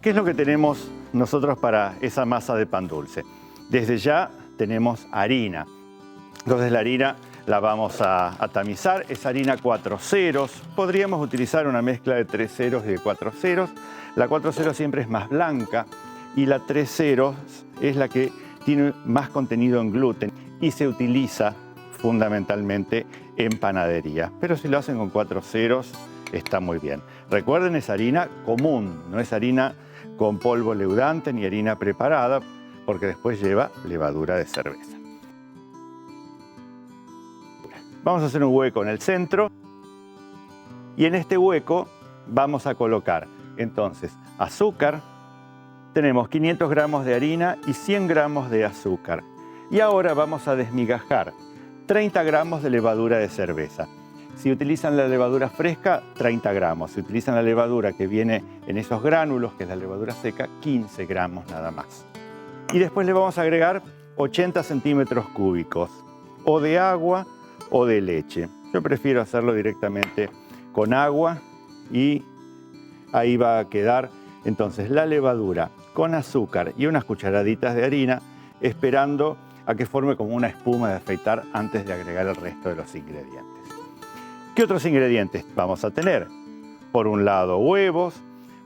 ¿Qué es lo que tenemos nosotros para esa masa de pan dulce? Desde ya tenemos harina. Entonces la harina la vamos a tamizar. Es harina 4 ceros. Podríamos utilizar una mezcla de 3 ceros y de 4 ceros. La 4 ceros siempre es más blanca y la 3 ceros es la que tiene más contenido en gluten y se utiliza fundamentalmente en panadería. Pero si lo hacen con 4 ceros está muy bien. Recuerden, es harina común, no es harina con polvo leudante ni harina preparada, porque después lleva levadura de cerveza. Vamos a hacer un hueco en el centro y en este hueco vamos a colocar entonces azúcar. Tenemos 500 gramos de harina y 100 gramos de azúcar. Y ahora vamos a desmigajar 30 gramos de levadura de cerveza. Si utilizan la levadura fresca, 30 gramos. Si utilizan la levadura que viene en esos gránulos, que es la levadura seca, 15 gramos nada más. Y después le vamos a agregar 80 centímetros cúbicos, o de agua o de leche. Yo prefiero hacerlo directamente con agua y ahí va a quedar entonces la levadura con azúcar y unas cucharaditas de harina, esperando a que forme como una espuma de afeitar antes de agregar el resto de los ingredientes. ¿Qué otros ingredientes vamos a tener? Por un lado huevos,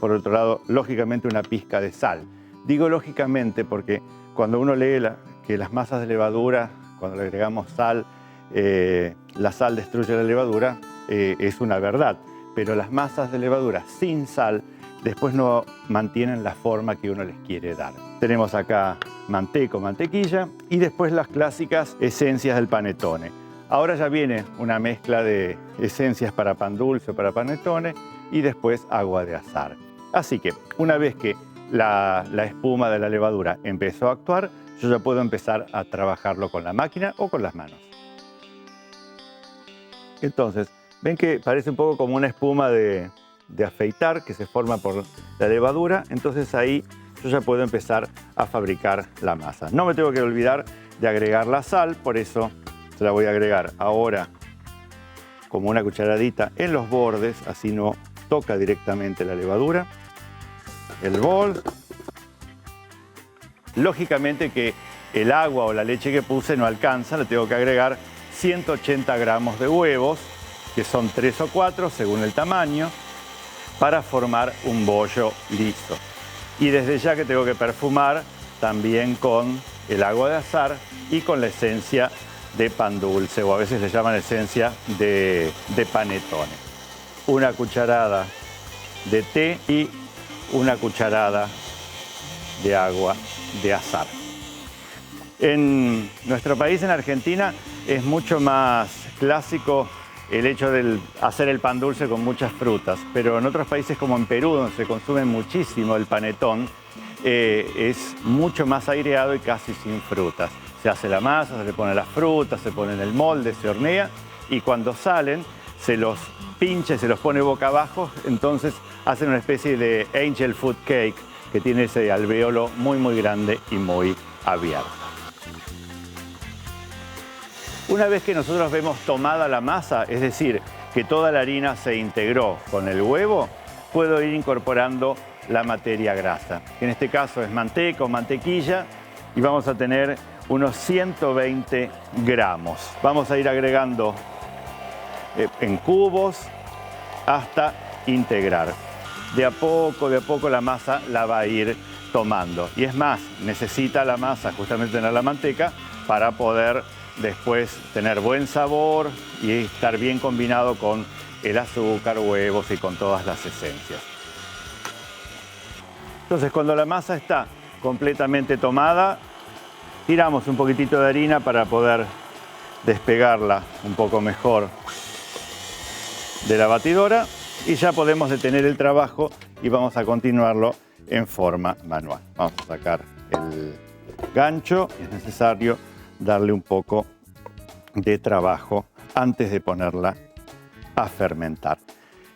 por otro lado lógicamente una pizca de sal. Digo lógicamente porque cuando uno lee que las masas de levadura, cuando le agregamos sal, la sal destruye la levadura, es una verdad. Pero las masas de levadura sin sal después no mantienen la forma que uno les quiere dar. Tenemos acá manteca o mantequilla y después las clásicas esencias del panettone. Ahora ya viene una mezcla de esencias para pan dulce o para panettone y después agua de azar. Así que una vez que la espuma de la levadura empezó a actuar, yo ya puedo empezar a trabajarlo con la máquina o con las manos. Entonces, ven que parece un poco como una espuma de afeitar que se forma por la levadura. Entonces ahí yo ya puedo empezar a fabricar la masa. No me tengo que olvidar de agregar la sal, por eso se la voy a agregar ahora como una cucharadita en los bordes, así no toca directamente la levadura. El bol. Lógicamente que el agua o la leche que puse no alcanza, le tengo que agregar 180 gramos de huevos, que son 3 o 4 según el tamaño, para formar un bollo listo. Y desde ya que tengo que perfumar también con el agua de azar y con la esencia de pan dulce, o a veces le llaman esencia de panettone. Una cucharada de té y una cucharada de agua de azar. En nuestro país, en Argentina, es mucho más clásico el hecho de hacer el pan dulce con muchas frutas, pero en otros países como en Perú, donde se consume muchísimo el panetón, es mucho más aireado y casi sin frutas. Se hace la masa, se le pone las frutas, se pone en el molde, se hornea y cuando salen se los pincha y se los pone boca abajo, entonces hacen una especie de angel food cake que tiene ese alvéolo muy grande y muy abierto. Una vez que nosotros vemos tomada la masa, es decir, que toda la harina se integró con el huevo, puedo ir incorporando la materia grasa, que en este caso es manteca o mantequilla, y vamos a tener unos 120 gramos. Vamos a ir agregando en cubos hasta integrar. De a poco la masa la va a ir tomando. Y es más, necesita la masa justamente tener la manteca para poder después tener buen sabor y estar bien combinado con el azúcar, huevos y con todas las esencias. Entonces, cuando la masa está completamente tomada, tiramos un poquitito de harina para poder despegarla un poco mejor de la batidora y ya podemos detener el trabajo y vamos a continuarlo en forma manual. Vamos a sacar el gancho. Es necesario darle un poco de trabajo antes de ponerla a fermentar.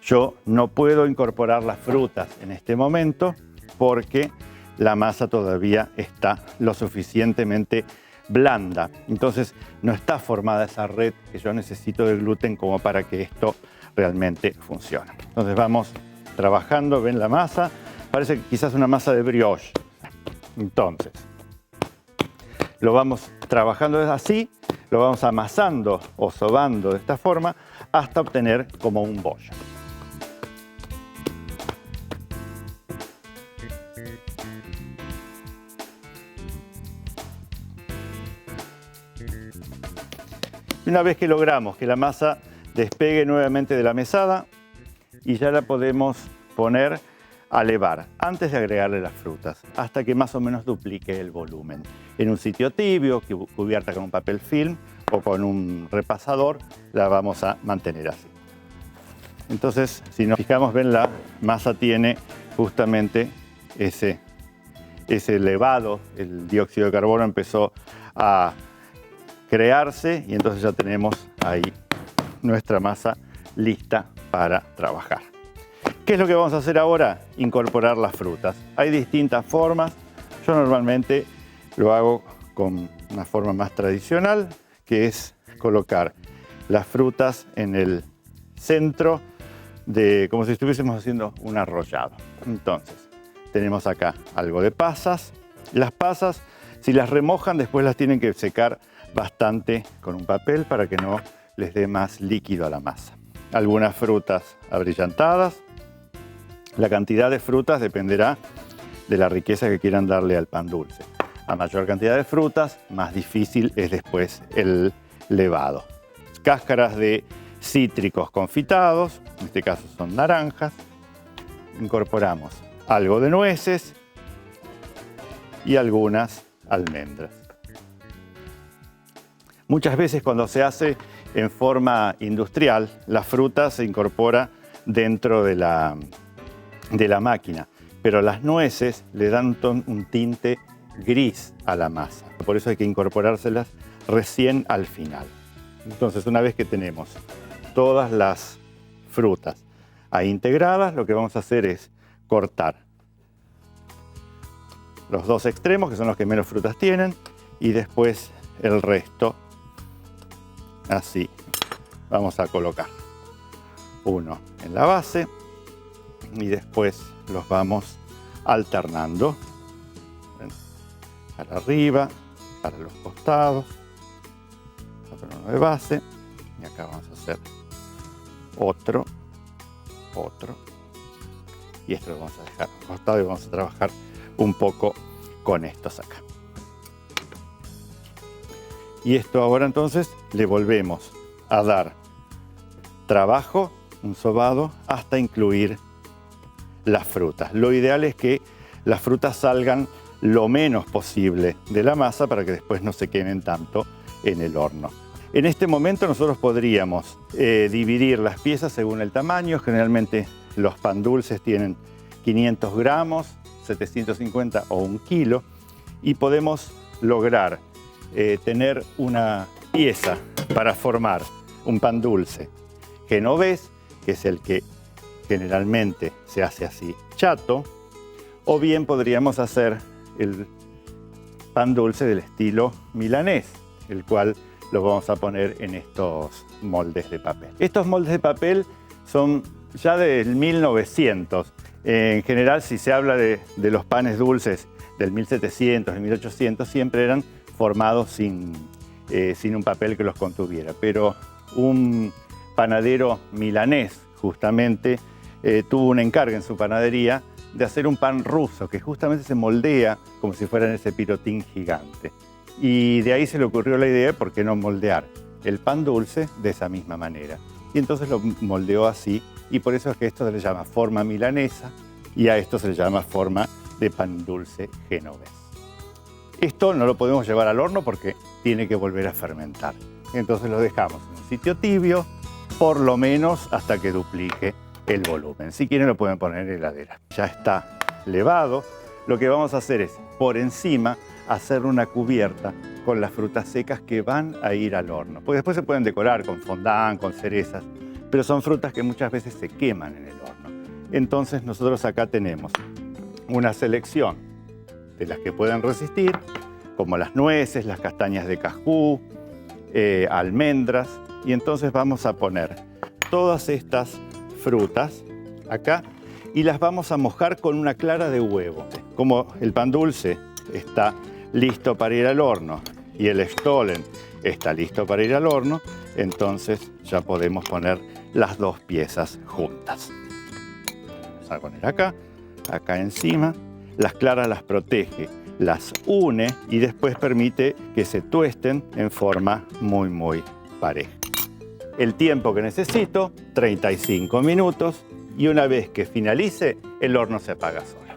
Yo no puedo incorporar las frutas en este momento porque la masa todavía está lo suficientemente blanda. Entonces no está formada esa red que yo necesito de gluten como para que esto realmente funcione. Entonces vamos trabajando, ven la masa, Parece quizás una masa de brioche. Entonces, lo vamos trabajando así, lo vamos amasando o sobando de esta forma hasta obtener como un bollo. Una vez que logramos que la masa despegue nuevamente de la mesada y ya la podemos poner a levar antes de agregarle las frutas hasta que más o menos duplique el volumen. En un sitio tibio, cubierta con un papel film o con un repasador, la vamos a mantener así. Entonces, si nos fijamos, ven, la masa tiene justamente ese elevado, el dióxido de carbono empezó a crearse y entonces ya tenemos ahí nuestra masa lista para trabajar. ¿Qué es lo que vamos a hacer ahora? Incorporar las frutas. Hay distintas formas. Yo normalmente lo hago con una forma más tradicional, que es colocar las frutas en el centro como si estuviésemos haciendo un arrollado. Entonces, tenemos acá algo de pasas. Las pasas, si las remojan, después las tienen que secar bastante con un papel para que no les dé más líquido a la masa. Algunas frutas abrillantadas. La cantidad de frutas dependerá de la riqueza que quieran darle al pan dulce. A mayor cantidad de frutas, más difícil es después el levado. Cáscaras de cítricos confitados, en este caso son naranjas. Incorporamos algo de nueces y algunas almendras. Muchas veces cuando se hace en forma industrial, la fruta se incorpora dentro de la máquina, pero las nueces le dan un tinte gris a la masa. Por eso hay que incorporárselas recién al final. Entonces, una vez que tenemos todas las frutas ahí integradas, lo que vamos a hacer es cortar los dos extremos, que son los que menos frutas tienen, y después el resto así. Vamos a colocar uno en la base y después los vamos alternando para arriba, para los costados. Vamos a poner uno de base y acá vamos a hacer otro y esto lo vamos a dejar al costado y vamos a trabajar un poco con estos acá. Y esto ahora entonces le volvemos a dar trabajo, un sobado, hasta incluir las frutas. Lo ideal es que las frutas salgan lo menos posible de la masa para que después no se quemen tanto en el horno. En este momento nosotros podríamos dividir las piezas según el tamaño. Generalmente los pan dulces tienen 500 gramos, 750 o 1 kilo y podemos lograr tener una pieza para formar un pan dulce genovés, que es el que generalmente se hace así chato, o bien podríamos hacer el pan dulce del estilo milanés, el cual lo vamos a poner en estos moldes de papel. Estos moldes de papel son ya del 1900. En general, si se habla de los panes dulces del 1700, del 1800, siempre eran formados sin un papel que los contuviera. Pero un panadero milanés, justamente, tuvo un encargo en su panadería de hacer un pan ruso que justamente se moldea como si fuera en ese pirotín gigante. Y de ahí se le ocurrió la idea, ¿por qué no moldear el pan dulce de esa misma manera? Y entonces lo moldeó así, y por eso es que esto se le llama forma milanesa y a esto se le llama forma de pan dulce genovés. Esto no lo podemos llevar al horno porque tiene que volver a fermentar. Entonces lo dejamos en un sitio tibio, por lo menos hasta que duplique el volumen. Si quieren lo pueden poner en heladera. Ya está levado. Lo que vamos a hacer es, por encima, hacer una cubierta con las frutas secas que van a ir al horno. Porque después se pueden decorar con fondant, con cerezas, pero son frutas que muchas veces se queman en el horno. Entonces nosotros acá tenemos una selección de las que pueden resistir, como las nueces, las castañas de cascú, almendras, y entonces vamos a poner todas estas frutas acá y las vamos a mojar con una clara de huevo. Como el pan dulce está listo para ir al horno y el Stollen está listo para ir al horno, entonces ya podemos poner las dos piezas juntas. Vamos a poner acá encima. Las claras las protege, las une y después permite que se tuesten en forma muy pareja. El tiempo que necesito, 35 minutos, y una vez que finalice, el horno se apaga solo.